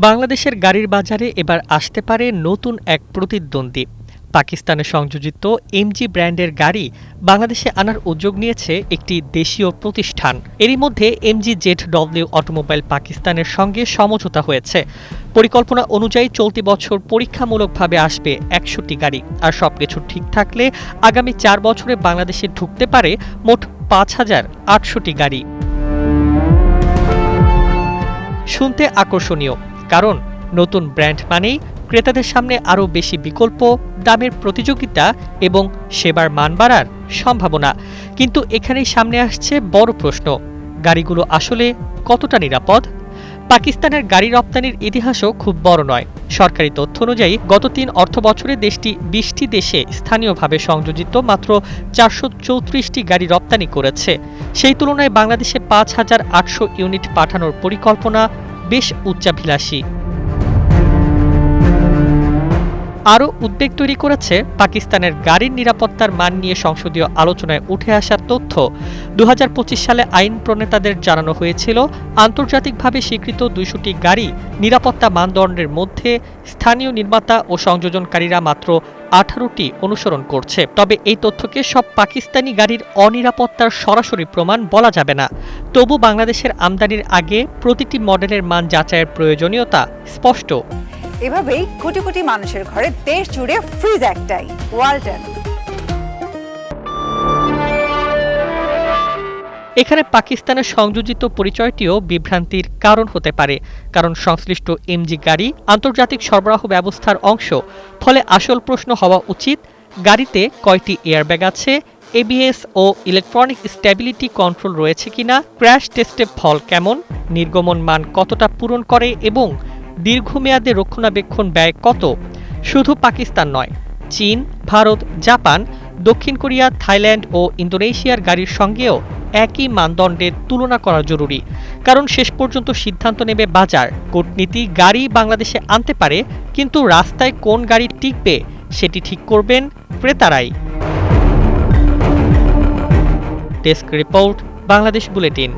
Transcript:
বাংলাদেশের গাড়ির বাজারে এবার আসতে পারে নতুন এক প্রতিদ্বন্দ্বী। পাকিস্তানে সংযোজিত এমজি ব্র্যান্ডের গাড়ি বাংলাদেশে আনার উদ্যোগ নিয়েছে একটি দেশীয় প্রতিষ্ঠান। এরই মধ্যে এমজি জেডডব্লিউ অটোমোবাইল পাকিস্তানের সঙ্গে সমঝোতা হয়েছে। পরিকল্পনা অনুযায়ী চলতি বছর পরীক্ষামূলকভাবে আসবে ১০০টি গাড়ি, আর সবকিছু ঠিক থাকলে আগামী ৪ বছরে বাংলাদেশে ঢুকতে পারে মোট ৫,৮০০টি গাড়ি। শুনতে আকর্ষণীয়, কারণ নতুন ব্র্যান্ড মানেই ক্রেতাদের সামনে আরও বেশি বিকল্প, দামের প্রতিযোগিতা এবং সেবার মান বাড়ার সম্ভাবনা। কিন্তু এখানেই সামনে আসছে বড় প্রশ্ন, গাড়িগুলো আসলে কতটা নিরাপদ? পাকিস্তানের গাড়ি রপ্তানির ইতিহাসও খুব বড় নয়। সরকারি তথ্য অনুযায়ী গত ৩ অর্থবছরে দেশটি ২০টি দেশে স্থানীয়ভাবে সংযোজিত মাত্র ৪৩৪টি গাড়ি রপ্তানি করেছে। সেই তুলনায় বাংলাদেশে ৫,৮০০ ইউনিট পাঠানোর পরিকল্পনা বেশ উচ্চাভিলাষী। আরও উদ্বেগ তৈরি করেছে পাকিস্তানের গাড়ির নিরাপত্তার মান নিয়ে সংসদীয় আলোচনায় উঠে আসা তথ্য। ২০২৫ সালে আইন প্রণেতাদের জানানো হয়েছিল, আন্তর্জাতিকভাবে স্বীকৃত ২০০টি গাড়ি নিরাপত্তা মানদণ্ডের মধ্যে স্থানীয় নির্মাতা ও সংযোজনকারীরা মাত্র ১৮টি অনুসরণ করছে। তবে এই তথ্যকে সব পাকিস্তানি গাড়ির অনিরাপত্তার সরাসরি প্রমাণ বলা যাবে না। তবু বাংলাদেশের আমদানির আগে প্রতিটি মডেলের মান যাচাইয়ের প্রয়োজনীয়তা স্পষ্ট। এভাবেই কোটি কোটি মানুষের ঘরে দেশ জুড়ে ফ্রিজ একটাই, ওয়ালটন। এখানে পাকিস্তানের সংযোজিত পরিচয়টিও বিভ্রান্তির কারণ হতে পারে, কারণ সংশ্লিষ্ট এমজি গাড়ি আন্তর্জাতিক সরবরাহ ব্যবস্থার অংশ। ফলে আসল প্রশ্ন হওয়া উচিত, গাড়িতে কয়টি এয়ারব্যাগ আছে, এবিএস ও ইলেকট্রনিক স্ট্যাবিলিটি কন্ট্রোল রয়েছে কিনা, ক্র্যাশ টেস্টে ফল কেমন, নির্গমন মান কতটা পূরণ করে এবং দীর্ঘমেয়াদে রক্ষণাবেক্ষণ ব্যয় কত। শুধু পাকিস্তান নয়, চীন, ভারত, জাপান, দক্ষিণ কোরিয়া, থাইল্যান্ড ও ইন্দোনেশিয়ার গাড়ির সঙ্গেও একই মানদণ্ডের তুলনা করা জরুরি। কারণ শেষ পর্যন্ত সিদ্ধান্ত নেবে বাজার। কূটনীতি গাড়ি বাংলাদেশে আনতে পারে, কিন্তু রাস্তায় কোন গাড়ি টিকবে সেটি ঠিক করবেন ক্রেতারাই। Desk report, Bangladesh bulletin.